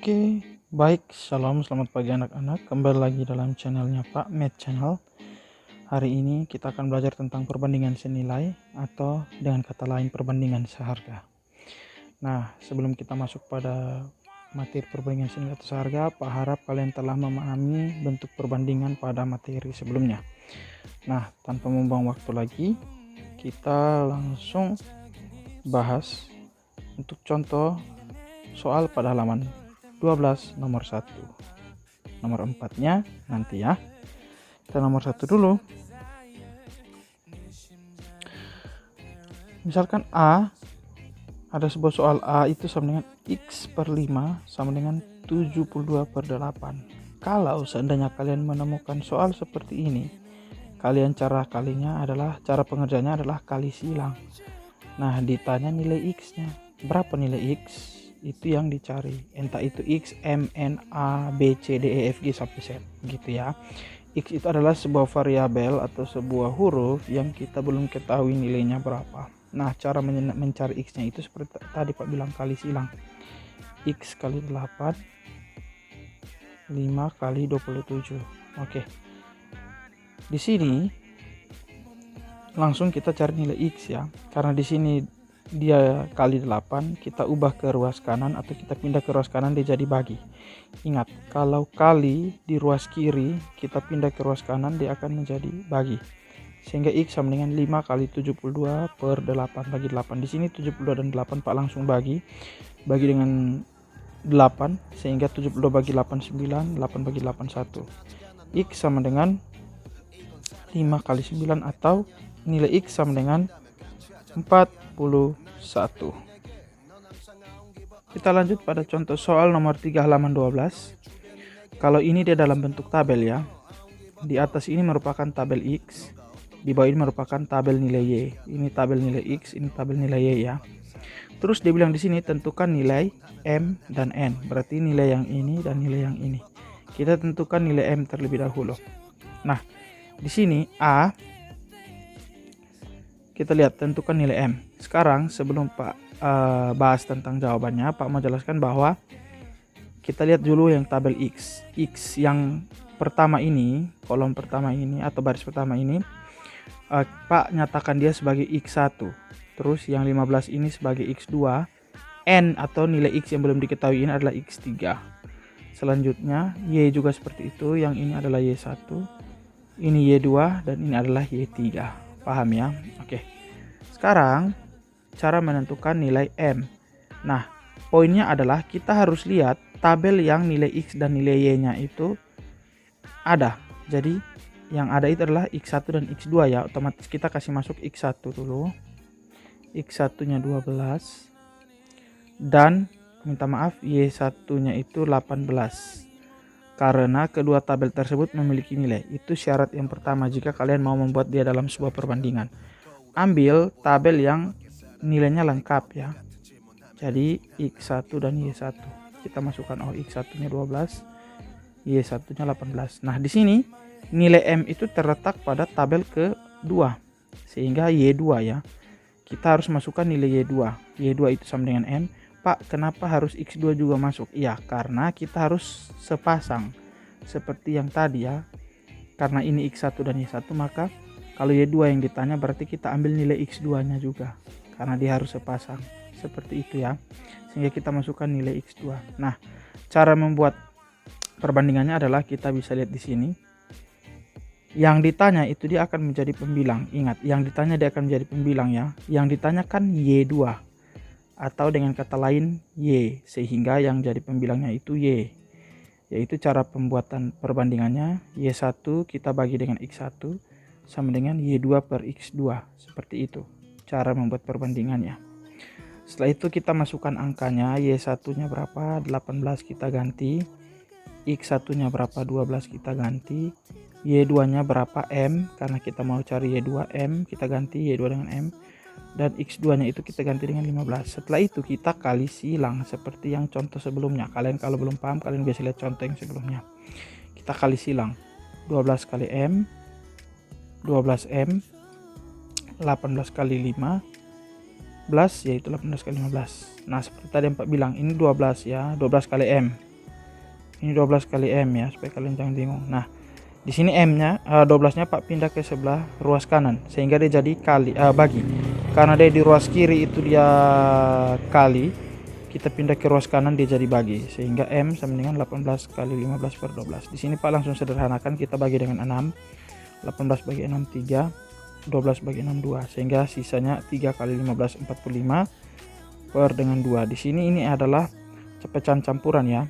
Oke, baik. Shalom, selamat pagi anak-anak. Kembali lagi dalam channelnya Pak Med Channel. Hari ini kita akan belajar tentang perbandingan senilai atau dengan kata lain perbandingan seharga. Nah, sebelum kita masuk pada materi perbandingan senilai atau seharga, Pak harap kalian telah memahami bentuk perbandingan pada materi sebelumnya. Nah, tanpa membuang waktu lagi, kita langsung bahas untuk contoh soal pada halaman 12 nomor 1. Nomor 4-nya nanti ya. Kita nomor 1 dulu. Misalkan A, ada sebuah soal A itu sama dengan X per 5 sama dengan 72 per 8. Kalau seandainya kalian menemukan soal seperti ini, cara pengerjaannya adalah kali silang. Nah, ditanya nilai X-nya. Berapa nilai X? Itu yang dicari, entah itu X, M, N, A, B, C, D, E, F, G sampai Z gitu ya. X itu adalah sebuah variabel atau sebuah huruf yang kita belum ketahui nilainya berapa. Nah, cara mencari X nya itu seperti tadi Pak bilang, kali silang. X kali 8, 5 kali 27. Oke, di sini langsung kita cari nilai X ya, karena di sini dia kali 8, kita ubah ke ruas kanan atau kita pindah ke ruas kanan, dia jadi bagi. Ingat, kalau kali di ruas kiri kita pindah ke ruas kanan, dia akan menjadi bagi, sehingga X sama dengan 5 kali 72 per 8 bagi 8. Di sini 72 dan 8 Pak langsung bagi dengan 8, sehingga 72 bagi 8 9, 8 bagi 8 1. X sama dengan 5 kali 9 atau nilai X sama dengan 41. Kita lanjut pada contoh soal nomor 3 halaman 12. Kalau ini dia dalam bentuk tabel ya. Di atas ini merupakan tabel X, di bawah ini merupakan tabel nilai Y. Ini tabel nilai X, ini tabel nilai Y ya. Terus dia bilang di sini tentukan nilai M dan N. Berarti nilai yang ini dan nilai yang ini. Kita tentukan nilai M terlebih dahulu. Nah, di sini A, kita lihat tentukan nilai M. Sekarang sebelum Pak bahas tentang jawabannya, Pak mau jelaskan bahwa kita lihat dulu yang tabel X. X yang pertama ini, kolom pertama ini atau baris pertama ini, Pak nyatakan dia sebagai X1. Terus yang 15 ini sebagai X2. N atau nilai X yang belum diketahui ini adalah X3. Selanjutnya Y juga seperti itu. Yang ini adalah Y1, ini Y2, dan ini adalah Y3. Paham ya? Oke. Sekarang cara menentukan nilai M. Nah, poinnya adalah kita harus lihat tabel yang nilai X dan nilai Y-nya itu ada. Jadi yang ada itu adalah X1 dan X2 ya. Otomatis kita kasih masuk X1 dulu. X1-nya 12 dan minta maaf Y1-nya itu 18. Karena kedua tabel tersebut memiliki nilai. Itu syarat yang pertama jika kalian mau membuat dia dalam sebuah perbandingan. Ambil tabel yang nilainya lengkap ya. Jadi X1 dan Y1. Kita masukkan X1-nya 12, Y1-nya 18. Nah, di sini nilai M itu terletak pada tabel kedua. Sehingga Y2 ya. Kita harus masukkan nilai Y2. Y2 itu sama dengan M. Pak, kenapa harus X2 juga masuk? Ya, karena kita harus sepasang seperti yang tadi ya. Karena ini X1 dan Y1, maka kalau Y2 yang ditanya berarti kita ambil nilai X2-nya juga. Karena dia harus sepasang. Seperti itu ya. Sehingga kita masukkan nilai X2. Nah, cara membuat perbandingannya adalah kita bisa lihat di sini. Yang ditanya itu dia akan menjadi pembilang. Ingat, yang ditanya dia akan menjadi pembilang ya. Yang ditanyakan Y2. Atau dengan kata lain Y, sehingga yang jadi pembilangnya itu Y. Yaitu cara pembuatan perbandingannya, Y1 kita bagi dengan X1 sama dengan Y2 per X2. Seperti itu cara membuat perbandingannya. Setelah itu kita masukkan angkanya. Y1-nya berapa? 18 kita ganti. X1-nya berapa? 12 kita ganti. Y2-nya berapa? M, karena kita mau cari Y2, M, kita ganti Y2 dengan M. Dan X2-nya itu kita ganti dengan 15. Setelah itu kita kali silang seperti yang contoh sebelumnya. Kalian kalau belum paham, kalian bisa lihat contoh yang sebelumnya. Kita kali silang. 12 kali M, 12M, 18 kali 15, yaitu 18 kali 15. Nah, seperti tadi yang Pak bilang, ini 12 ya, 12 kali M. Ini 12 kali M ya, supaya kalian jangan bingung. Nah, di sini M-nya 12-nya Pak pindah ke sebelah ruas kanan sehingga dia jadi bagi. Karena dia di ruas kiri itu dia kali, kita pindah ke ruas kanan dia jadi bagi. Sehingga M sama dengan 18 kali 15 per 12. Di sini Pak langsung sederhanakan, kita bagi dengan 6. 18 bagi 6 3, 12 bagi 6 2, sehingga sisanya 3 kali 15 45 per dengan 2. Di sini ini adalah pecahan campuran ya.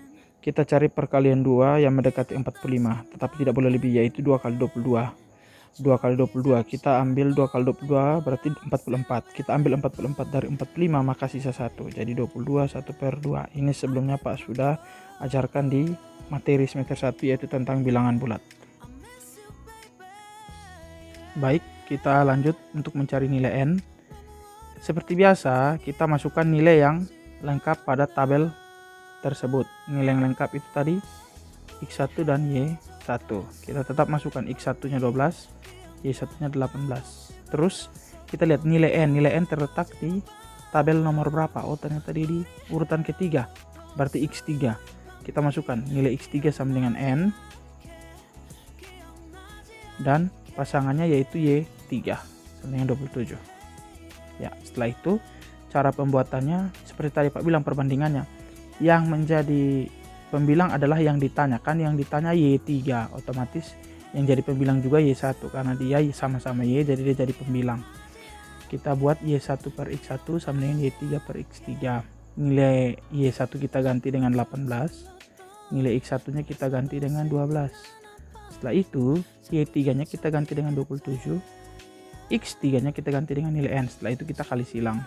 Kita cari perkalian 2 yang mendekati 45, tetapi tidak boleh lebih, yaitu 2 kali 22. 2 kali 22, kita ambil 2 kali 22 berarti 44. Kita ambil 44 dari 45, maka sisa 1. Jadi 22 1 per 2. Ini sebelumnya Pak sudah ajarkan di materi semester 1, yaitu tentang bilangan bulat. Baik, kita lanjut untuk mencari nilai N. Seperti biasa, kita masukkan nilai yang lengkap pada tabel tersebut. Nilai yang lengkap itu tadi X1 dan Y1. Kita tetap masukkan X1 nya 12, Y1 nya 18. Terus kita lihat nilai N. Nilai N terletak di tabel nomor berapa? Oh, ternyata di urutan ketiga, berarti X3. Kita masukkan nilai X3 sama dengan N dan pasangannya yaitu Y3 sama dengan 27 ya. Setelah itu cara pembuatannya seperti tadi Pak bilang, perbandingannya. Yang menjadi pembilang adalah yang ditanyakan, yang ditanya Y3, otomatis yang jadi pembilang juga Y1 karena dia sama-sama Y, jadi dia jadi pembilang. Kita buat Y1 per X1 sama dengan Y3 per X3. Nilai Y1 kita ganti dengan 18, nilai X1 nya kita ganti dengan 12. Setelah itu Y3 nya kita ganti dengan 27, X3 nya kita ganti dengan nilai N. Setelah itu kita kali silang.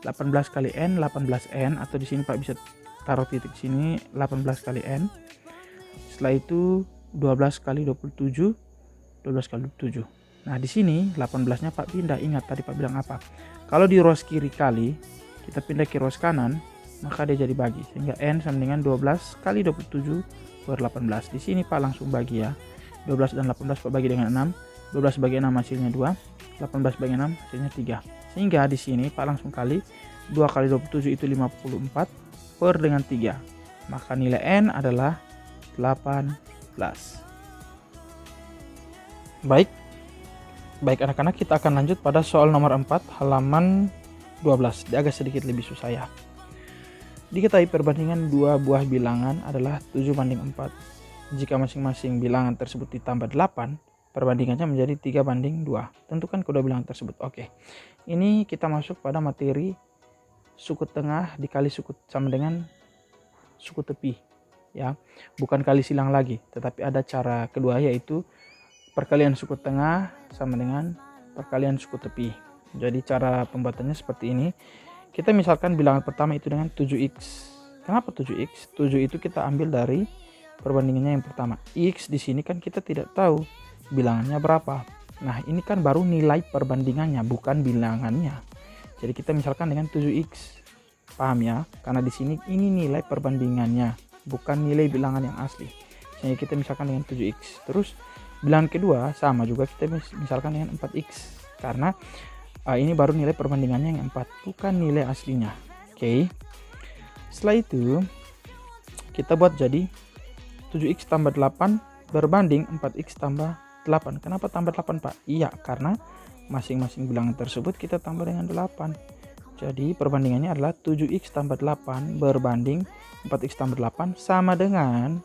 18 kali N 18N, atau di sini Pak bisa taruh titik sini 18 kali N. Setelah itu 12 kali 27, 12 kali 27. Nah, di sini 18-nya Pak pindah. Ingat tadi Pak bilang apa? Kalau di ruas kiri kali, kita pindah ke ruas kanan, maka dia jadi bagi. Sehingga N sama dengan 12 kali 27 per 18. Di sini Pak langsung bagi ya. 12 dan 18 Pak bagi dengan 6. 12 bagi 6 hasilnya 2. 18 bagi 6 hasilnya 3. Sehingga di sini Pak langsung kali 2 kali 27 itu 54 per dengan 3. Maka nilai N adalah 18. Baik anak-anak, kita akan lanjut pada soal nomor 4 halaman 12. Dia agak sedikit lebih susah ya. Diketahui perbandingan dua buah bilangan adalah 7 banding 4. Jika masing-masing bilangan tersebut ditambah 8, perbandingannya menjadi 3 banding 2. Tentukan kedua bilangan tersebut. Oke. Ini kita masuk pada materi suku tengah dikali suku sama dengan suku tepi ya. Bukan kali silang lagi, tetapi ada cara kedua, yaitu perkalian suku tengah sama dengan perkalian suku tepi. Jadi cara pembuatannya seperti ini. Kita misalkan bilangan pertama itu dengan 7x. Kenapa 7x? 7 itu kita ambil dari perbandingannya yang pertama. X di sini kan kita tidak tahu bilangannya berapa. Nah, ini kan baru nilai perbandingannya, bukan bilangannya. Jadi kita misalkan dengan 7x. Paham ya? Karena di sini ini nilai perbandingannya, bukan nilai bilangan yang asli. Jadi kita misalkan dengan 7x. Terus bilangan kedua sama juga, kita misalkan dengan 4x. Karena ini baru nilai perbandingannya yang 4, bukan nilai aslinya. Oke. Setelah itu kita buat jadi 7x tambah 8 berbanding 4x tambah 8. Kenapa tambah 8 Pak? Iya, karena masing-masing bilangan tersebut kita tambah dengan 8. Jadi perbandingannya adalah 7x tambah 8 berbanding 4x tambah 8 sama dengan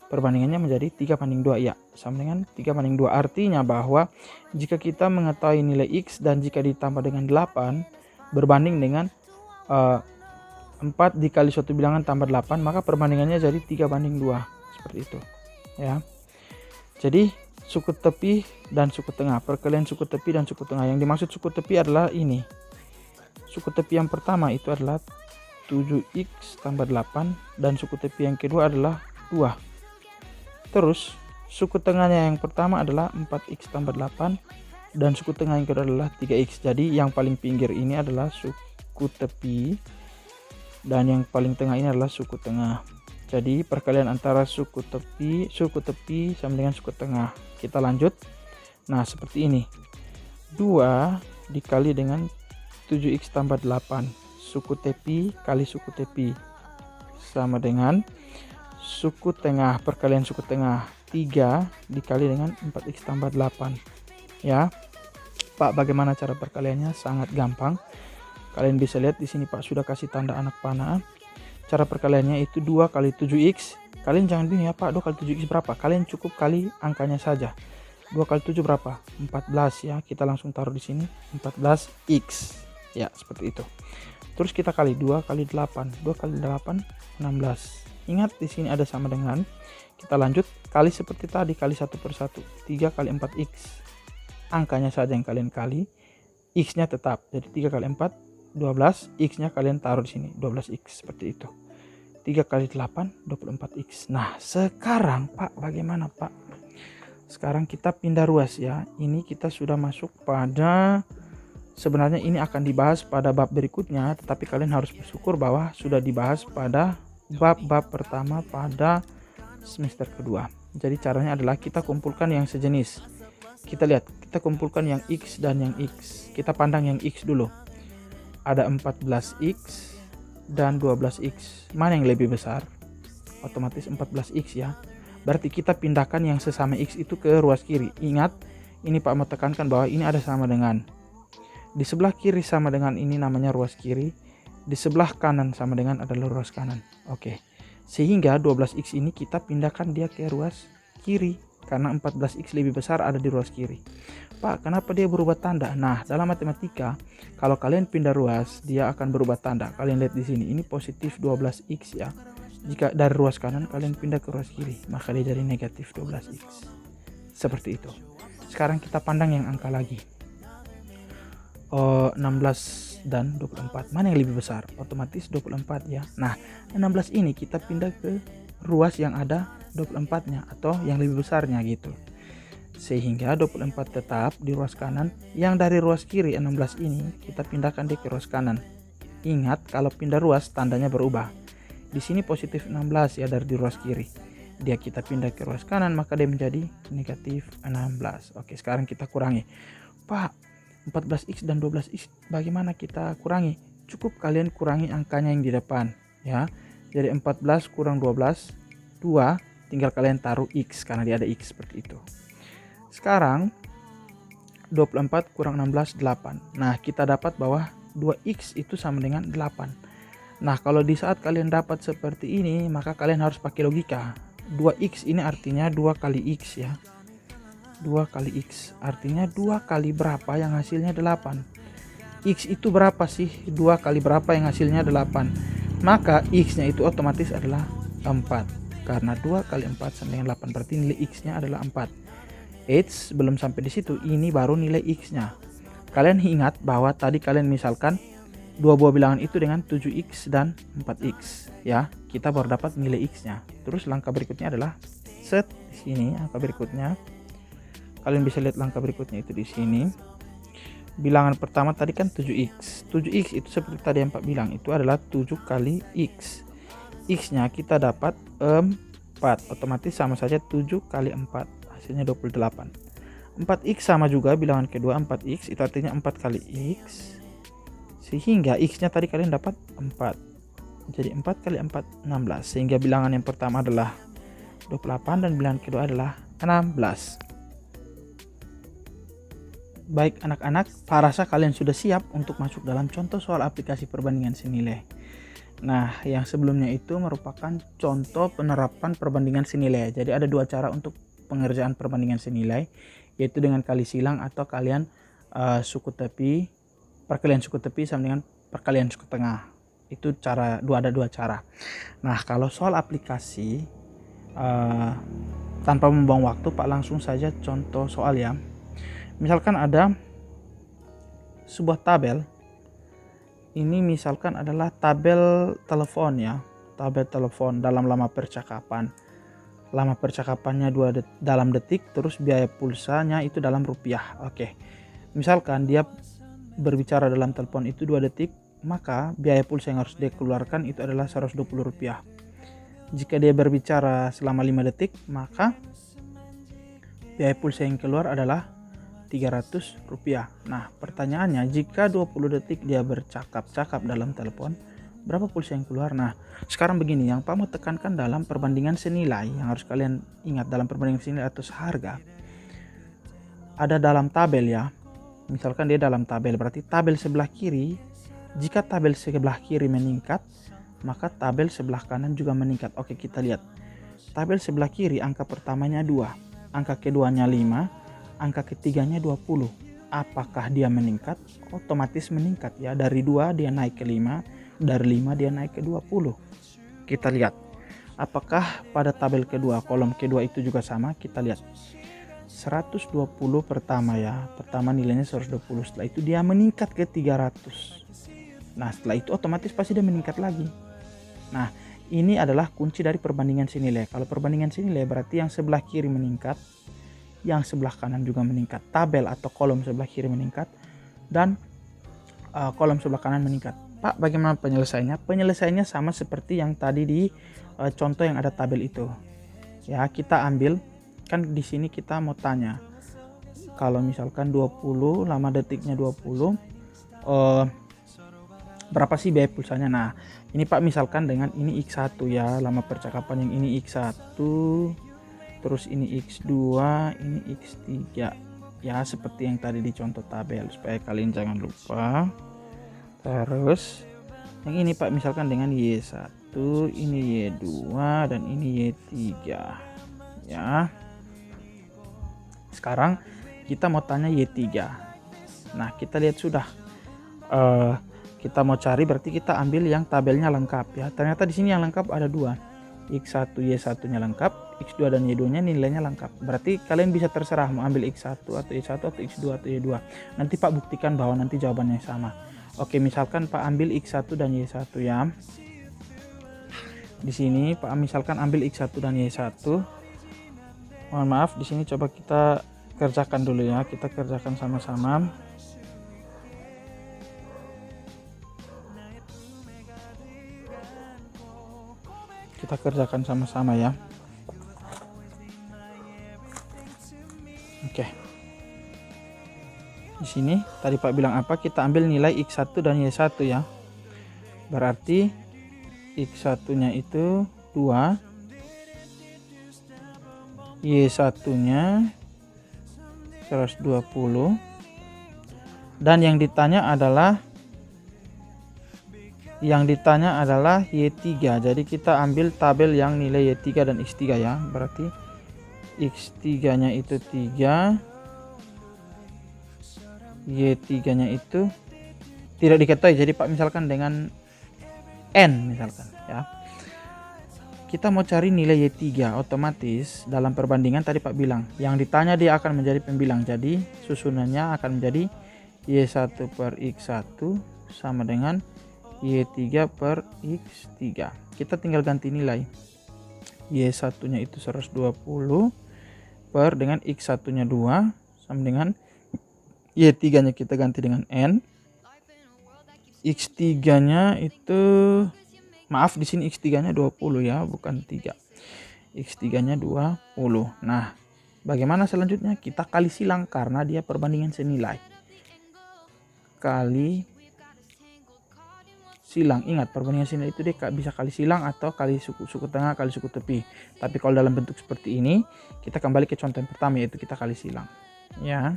perbandingannya menjadi 3 banding 2. Ya, sama dengan 3 banding 2. Artinya bahwa jika kita mengetahui nilai x dan jika ditambah dengan 8 berbanding dengan 4 dikali suatu bilangan tambah 8, maka perbandingannya jadi 3 banding 2. Seperti itu ya. Jadi suku tepi dan suku tengah, perkalian suku tepi dan suku tengah. Yang dimaksud suku tepi adalah ini. Suku tepi yang pertama itu adalah 7x tambah 8 dan suku tepi yang kedua adalah 2. Terus suku tengahnya yang pertama adalah 4x tambah 8 dan suku tengah yang kedua adalah 3x. Jadi yang paling pinggir ini adalah suku tepi dan yang paling tengah ini adalah suku tengah. Jadi perkalian antara suku tepi sama dengan suku tengah. Kita lanjut. Nah, seperti ini. 2 dikali dengan 7x tambah 8. Suku tepi kali suku tepi sama dengan suku tengah, perkalian suku tengah 3 dikali dengan 4x tambah 8 ya. Pak, bagaimana cara perkaliannya? Sangat gampang. Kalian bisa lihat di sini Pak sudah kasih tanda anak panah. Cara perkaliannya itu 2 kali 7x. Kalian jangan bingung ya Pak, 2 kali 7x berapa? Kalian cukup kali angkanya saja. 2 kali 7 berapa? 14 ya. Kita langsung taruh di sini 14x. Ya, seperti itu. Terus kita kali 2 kali 8. 2 kali 8 16. Ingat di sini ada sama dengan. Kita lanjut kali seperti tadi, kali 1 per 1. 3 kali 4x. Angkanya saja yang kalian kali. X-nya tetap. Jadi 3 kali 4 12, X-nya kalian taruh di sini 12x seperti itu. 3 kali 8 24x. Nah, sekarang Pak, bagaimana Pak? Sekarang kita pindah ruas ya. Ini kita sudah masuk pada, sebenarnya ini akan dibahas pada bab berikutnya, tetapi kalian harus bersyukur bahwa sudah dibahas pada bab-bab pertama pada semester kedua. Jadi caranya adalah kita kumpulkan yang sejenis. Kita lihat, kita kumpulkan yang X dan yang X. Kita pandang yang X dulu. Ada 14x dan 12x. Mana yang lebih besar? Otomatis 14x ya. Berarti kita pindahkan yang sesama x itu ke ruas kiri. Ingat, ini Pak mau tekankan bahwa ini ada sama dengan. Di sebelah kiri sama dengan ini namanya ruas kiri. Di sebelah kanan sama dengan adalah ruas kanan. Oke. Sehingga 12x ini kita pindahkan dia ke ruas kiri. Karena 14x lebih besar ada di ruas kiri. Pak, kenapa dia berubah tanda? Nah, dalam matematika, kalau kalian pindah ruas, dia akan berubah tanda. Kalian lihat di sini, ini positif 12x ya. Jika dari ruas kanan kalian pindah ke ruas kiri, maka dia jadi negatif 12x. Seperti itu. Sekarang kita pandang yang angka lagi. 16 dan 24. Mana yang lebih besar? Otomatis 24 ya. Nah, 16 ini kita pindah ke ruas yang ada 24-nya atau yang lebih besarnya gitu. Sehingga 24 tetap di ruas kanan. Yang dari ruas kiri 16 ini kita pindahkan dia ke ruas kanan. Ingat, kalau pindah ruas tandanya berubah. Di sini positif 16 ya dari di ruas kiri. Dia kita pindah ke ruas kanan maka dia menjadi negatif 16. Oke, sekarang kita kurangi. Pak, 14x dan 12x bagaimana kita kurangi? Cukup kalian kurangi angkanya yang di depan ya. Jadi 14 kurang 12 2, tinggal kalian taruh x karena dia ada x seperti itu. Sekarang 24 kurang 16 8. Nah, kita dapat bahwa 2x itu sama dengan 8. Nah, kalau di saat kalian dapat seperti ini, maka kalian harus pakai logika. 2x ini artinya 2 kali x ya. 2 kali x artinya 2 kali berapa yang hasilnya 8. X itu berapa sih? 2 kali berapa yang hasilnya 8. Maka x-nya itu otomatis adalah 4. Karena 2 kali 4 sama dengan 8. Berarti nilai x-nya adalah 4. Belum sampai di situ. Ini baru nilai x-nya. Kalian ingat bahwa tadi kalian misalkan dua buah bilangan itu dengan 7x dan 4x ya. Kita baru dapat nilai x-nya. Terus langkah berikutnya adalah set di sini angka berikutnya. Kalian bisa lihat langkah berikutnya itu di sini. Bilangan pertama tadi kan 7x. 7x itu seperti tadi yang Pak bilang, itu adalah 7 kali x. X-nya kita dapat 4. Otomatis sama saja 7 kali 4. Hasilnya 28. 4x sama juga bilangan kedua 4x. Itu artinya 4 kali x. Sehingga x-nya tadi kalian dapat 4. Jadi 4 kali 4 16. Sehingga bilangan yang pertama adalah 28 dan bilangan kedua adalah 16. Baik anak-anak, Pak rasa kalian sudah siap untuk masuk dalam contoh soal aplikasi perbandingan senilai. Nah, yang sebelumnya itu merupakan contoh penerapan perbandingan senilai. Jadi ada dua cara untuk pengerjaan perbandingan senilai, yaitu dengan kali silang atau kalian suku tepi, perkalian suku tepi sama dengan perkalian suku tengah. Itu ada dua cara. Nah, kalau soal aplikasi tanpa membuang waktu, Pak langsung saja contoh soal ya. Misalkan ada sebuah tabel. Ini misalkan adalah tabel telepon ya. Tabel telepon dalam lama percakapan. Lama percakapannya dalam detik, terus biaya pulsanya itu dalam rupiah. Oke. Misalkan dia berbicara dalam telepon itu 2 detik, maka biaya pulsa yang harus dia keluarkan itu adalah 120 rupiah. Jika dia berbicara selama 5 detik, maka biaya pulsa yang keluar adalah 300 rupiah. Nah, pertanyaannya, jika 20 detik dia bercakap-cakap dalam telepon, berapa pulsa yang keluar. Nah sekarang begini, yang Pak mau tekankan dalam perbandingan senilai, yang harus kalian ingat dalam perbandingan senilai atau seharga, ada dalam tabel ya. Misalkan dia dalam tabel, berarti tabel sebelah kiri, jika tabel sebelah kiri meningkat, maka tabel sebelah kanan juga meningkat. Oke, kita lihat tabel sebelah kiri, angka pertamanya 2, angka keduanya 5, angka ketiganya 20. Apakah dia meningkat? Otomatis meningkat ya. Dari 2 dia naik ke 5, dari 5 dia naik ke 20. Kita lihat apakah pada tabel kedua, kolom kedua itu juga sama. Kita lihat 120 pertama ya, pertama nilainya 120, setelah itu dia meningkat ke 300. Nah setelah itu otomatis pasti dia meningkat lagi. Nah ini adalah kunci dari perbandingan senilai. Kalau perbandingan senilai berarti yang sebelah kiri meningkat, yang sebelah kanan juga meningkat. Tabel atau kolom sebelah kiri meningkat dan kolom sebelah kanan meningkat. Pak, bagaimana penyelesaiannya? Penyelesaiannya sama seperti yang tadi di contoh yang ada tabel itu. Ya, kita ambil, kan di sini kita mau tanya. Kalau misalkan 20, lama detiknya 20, berapa sih biaya pulsanya? Nah, ini Pak misalkan dengan ini X1 ya, lama percakapan yang ini X1, terus ini X2, ini X3 ya, seperti yang tadi di contoh tabel, supaya kalian jangan lupa. Terus yang ini Pak misalkan dengan Y1, ini Y2, dan ini Y3 ya. Sekarang kita mau tanya Y3. Nah kita lihat sudah, kita mau cari berarti kita ambil yang tabelnya lengkap ya. Ternyata di sini yang lengkap ada 2, X1 Y1 nya lengkap, X2 dan Y2 nya nilainya lengkap. Berarti kalian bisa terserah mau ambil X1 atau Y1 atau X2 atau Y2. Nanti Pak buktikan bahwa nanti jawabannya sama. Oke, misalkan Pak ambil X1 dan Y1 ya. Di sini Pak misalkan ambil X1 dan Y1. Mohon maaf, di sini coba kita kerjakan dulu ya. Kita kerjakan sama-sama. Kita kerjakan sama-sama ya. Oke. Di sini tadi Pak bilang apa? Kita ambil nilai X1 dan Y1 ya. Berarti X1-nya itu 2, Y1-nya 120, dan yang ditanya adalah Y3. Jadi kita ambil tabel yang nilai Y3 dan X3 ya. Berarti X3 nya itu 3, Y3 nya itu tidak diketahui. Jadi Pak misalkan dengan N misalkan ya. Kita mau cari nilai Y3, otomatis dalam perbandingan tadi Pak bilang yang ditanya dia akan menjadi pembilang. Jadi susunannya akan menjadi Y1 per X1 sama dengan Y3 per X3. Kita tinggal ganti nilai. Y1 nya itu 120 per dengan X1 nya 2 sama dengan Y3 nya kita ganti dengan N. X3 nya itu, maaf di sini X3 nya 20 ya, bukan 3. X3 nya 20. Nah bagaimana selanjutnya? Kita kali silang karena dia perbandingan senilai. Kali silang, ingat perbandingan senilai itu dia bisa kali silang atau kali suku tengah, kali suku tepi. Tapi kalau dalam bentuk seperti ini, kita kembali ke contoh yang pertama, yaitu kita kali silang ya.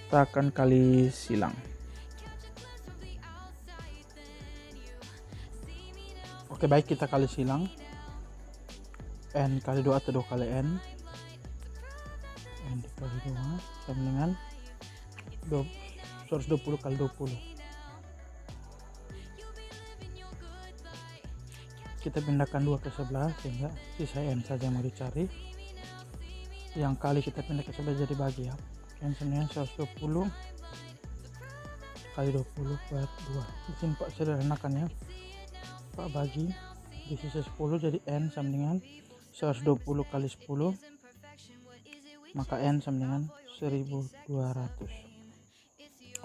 Kita akan kali silang. Oke, baik, kita kali silang. N kali 2 atau 2 kali N. N dikali 2 sama dengan 120 kali 20. Kita pindahkan 2 ke sebelah sehingga sisa N saja yang mau dicari. Yang kali kita pindah ke sebelah jadi bagi ya. N sama dengan 120 kali 20 per 2. Di sini Pak sederhanakan ya. Pak bagi di sisa 10 jadi N sama dengan 120 kali 10, maka N sama dengan 1200.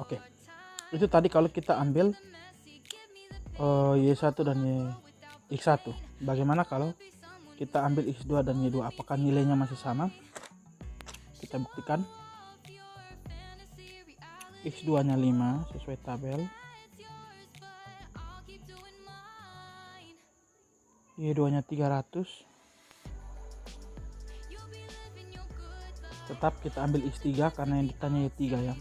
Oke, itu tadi kalau kita ambil Y1 dan X1. Bagaimana kalau kita ambil X2 dan Y2? Apakah nilainya masih sama? Kita buktikan. X2 nya 5 sesuai tabel, Y2 nya 300, tetap kita ambil X3 karena yang ditanya Y3 ya.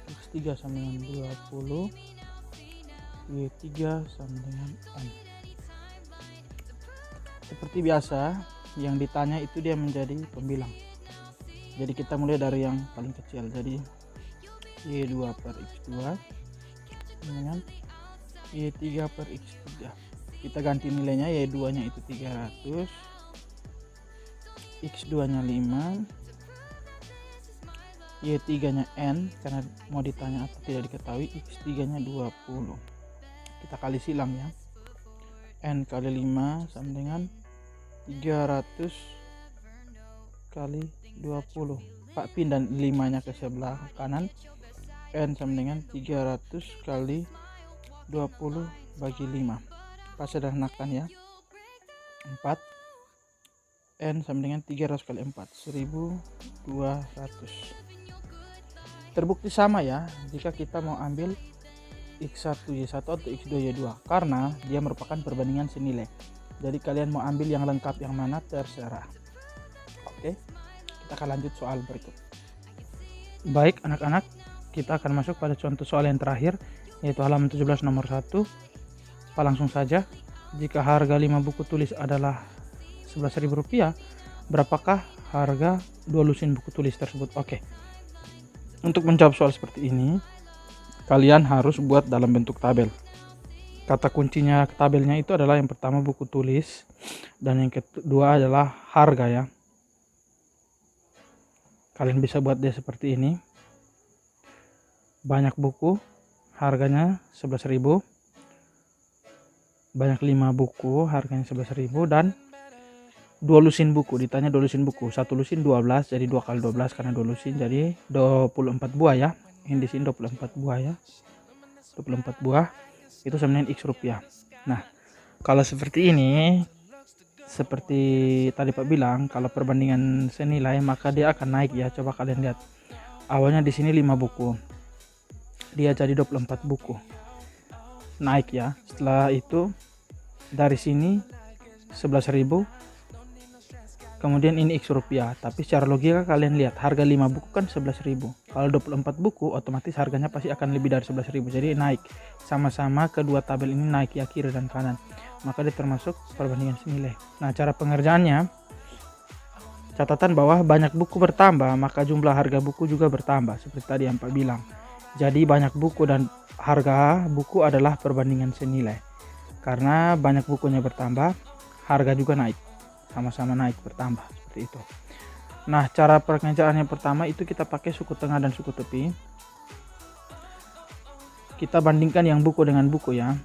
X3 sama dengan 20, Y3 sama dengan N. Seperti biasa yang ditanya itu dia menjadi pembilang, jadi kita mulai dari yang paling kecil. Jadi Y2 per X2 dengan Y3 per X3, kita ganti nilainya. Y2 nya itu 300, X2 nya 5, Y3 nya N karena mau ditanya atau tidak diketahui, X3 nya 20. Kita kali silang ya, N kali 5 sama dengan 300 kali 20. Pak pindah 5 nya ke sebelah kanan, N sama dengan 300 kali 20 bagi 5. Pak sederhanakan ya, 4, N sama dengan 300 kali 4, 1200. Terbukti sama ya jika kita mau ambil X1 Y1 atau X2 Y2 karena dia merupakan perbandingan senilai. Jadi kalian mau ambil yang lengkap yang mana terserah. Oke, kita akan lanjut soal berikut. Baik anak-anak, kita akan masuk pada contoh soal yang terakhir, yaitu halaman 17 nomor 1. Pak langsung saja. Jika harga 5 buku tulis adalah Rp11.000, berapakah harga 2 lusin buku tulis tersebut? Oke. Untuk menjawab soal seperti ini, kalian harus buat dalam bentuk tabel. Kata kuncinya tabelnya itu adalah yang pertama buku tulis, dan yang kedua adalah harga ya. Kalian bisa buat dia seperti ini. Banyak buku, harganya 11.000. Banyak 5 buku, harganya 11.000. Dan 2 lusin buku, ditanya 2 lusin buku. 1 lusin 12, jadi 2 kali 12 karena 2 lusin, jadi 24 buah ya. Ini di sini 24 buah ya. 24 buah itu sama dengan X rupiah. Nah, kalau seperti ini, seperti tadi Pak bilang, kalau perbandingan senilai maka dia akan naik ya. Coba kalian lihat. Awalnya di sini 5 buku. Dia jadi 24 buku. Naik ya. Setelah itu dari sini 11.000. Kemudian ini X rupiah. Tapi secara logika kalian lihat, harga 5 buku kan 11.000. Kalau 24 buku otomatis harganya pasti akan lebih dari 11.000. Jadi naik. Sama-sama kedua tabel ini naik ya, kiri dan kanan. Maka dia termasuk perbandingan senilai. Nah, cara pengerjaannya, catatan bahwa banyak buku bertambah, maka jumlah harga buku juga bertambah. Seperti tadi yang Pak bilang. Jadi banyak buku dan harga buku adalah perbandingan senilai. Karena banyak bukunya bertambah, harga juga naik. Sama-sama naik, bertambah, seperti itu. Nah, cara pengerjaan yang pertama itu kita pakai suku tengah dan suku tepi. Kita bandingkan yang buku dengan buku ya.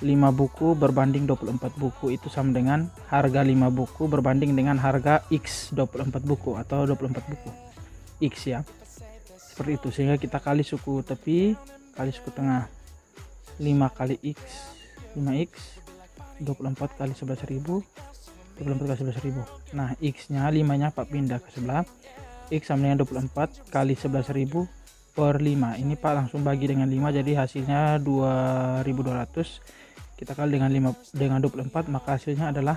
5 buku berbanding 24 buku itu sama dengan harga 5 buku berbanding dengan harga X 24 buku atau 24 buku. X ya. Seperti itu, sehingga kita kali suku tepi kali suku tengah. 5 kali X, 5X, 24 kali 11.000. 24 kali 11.000. Nah, X nya 5 nya Pak pindah ke sebelah. X sama dengan 24 kali 11.000 per 5. Ini Pak langsung bagi dengan 5, jadi hasilnya 2.200. Kita kali dengan 24, maka hasilnya adalah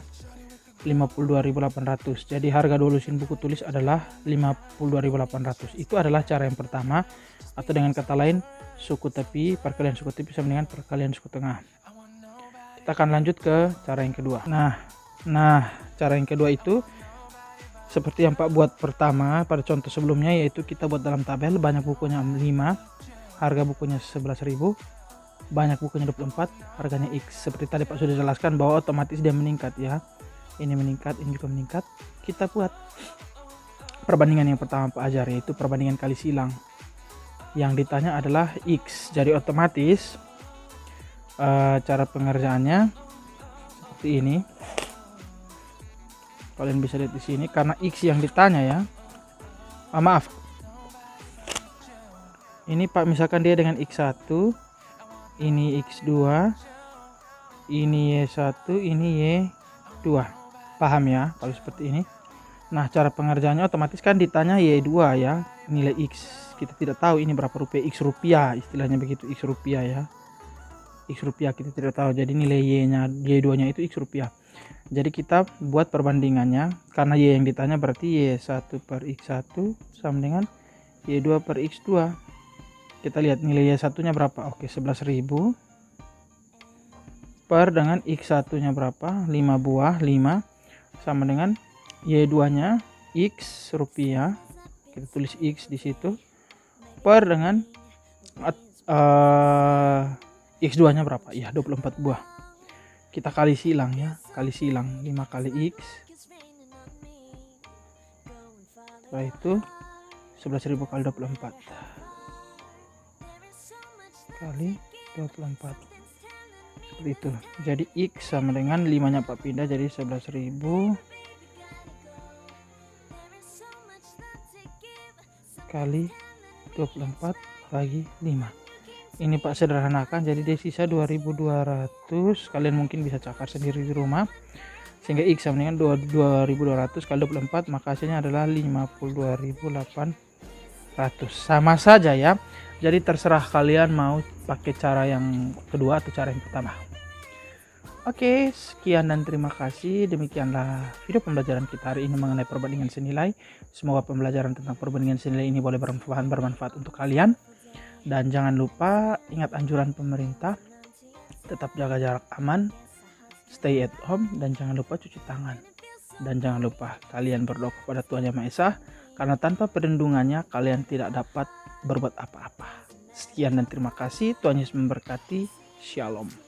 52.800. Jadi harga 2 lusin buku tulis adalah 52.800. Itu adalah cara yang pertama, atau dengan kata lain suku tepi perkalian suku tepi sama dengan perkalian suku tengah. Kita akan lanjut ke cara yang kedua. Nah, cara yang kedua itu seperti yang Pak buat pertama pada contoh sebelumnya, yaitu kita buat dalam tabel. Banyak bukunya 5, harga bukunya 11.000. Banyak bukunya 24, harganya X. Seperti tadi Pak sudah jelaskan bahwa otomatis dia meningkat ya. Ini meningkat, ini juga meningkat. Kita buat perbandingan yang pertama Pak ajar, yaitu perbandingan kali silang. Yang ditanya adalah X. Jadi otomatis cara pengerjaannya seperti ini. Kalian bisa lihat di sini, karena X yang ditanya ya. Maaf. Ini Pak misalkan dia dengan X1, ini X2, ini Y1, ini Y2. Paham ya kalau seperti ini? Nah, cara pengerjaannya otomatis kan ditanya Y2 ya. nilai X. Kita tidak tahu ini berapa rupiah, X rupiah istilahnya begitu, X rupiah ya. X rupiah kita tidak tahu, jadi nilai Y-nya, Y2 nya itu X rupiah. Jadi kita buat perbandingannya, karena Y yang ditanya berarti Y1 per X1 sama dengan Y2 per X2. Kita lihat nilai Y1 nya berapa, oke 11.000 per dengan X1 nya berapa, 5 buah, 5 sama dengan Y2 nya X rupiah, kita tulis X di situ, per dengan X2 nya berapa, ya 24 buah. Kita kali silang ya, kali silang 5 kali X, setelah itu 11.000 kali 24 kali 24, seperti itu. Jadi X sama dengan 5 nya Pak pindah jadi 11.000 kali 24 bagi 5. Ini Pak sederhanakan, jadi dia sisa 2200. Kalian mungkin bisa cakar sendiri di rumah, sehingga X sama dengan 2200 kali 24, maka hasilnya adalah 52.800. Sama saja ya, jadi terserah kalian mau pakai cara yang kedua atau cara yang pertama. Oke, sekian dan terima kasih. Demikianlah video pembelajaran kita hari ini mengenai perbandingan senilai. Semoga pembelajaran tentang perbandingan senilai ini boleh bermanfaat untuk kalian. Dan jangan lupa ingat anjuran pemerintah, tetap jaga jarak aman, stay at home, dan jangan lupa cuci tangan. Dan jangan lupa kalian berdoa kepada Tuhan Yang Maha Esa, karena tanpa perlindungannya kalian tidak dapat berbuat apa-apa. Sekian dan terima kasih. Tuhan Yesus memberkati. Shalom.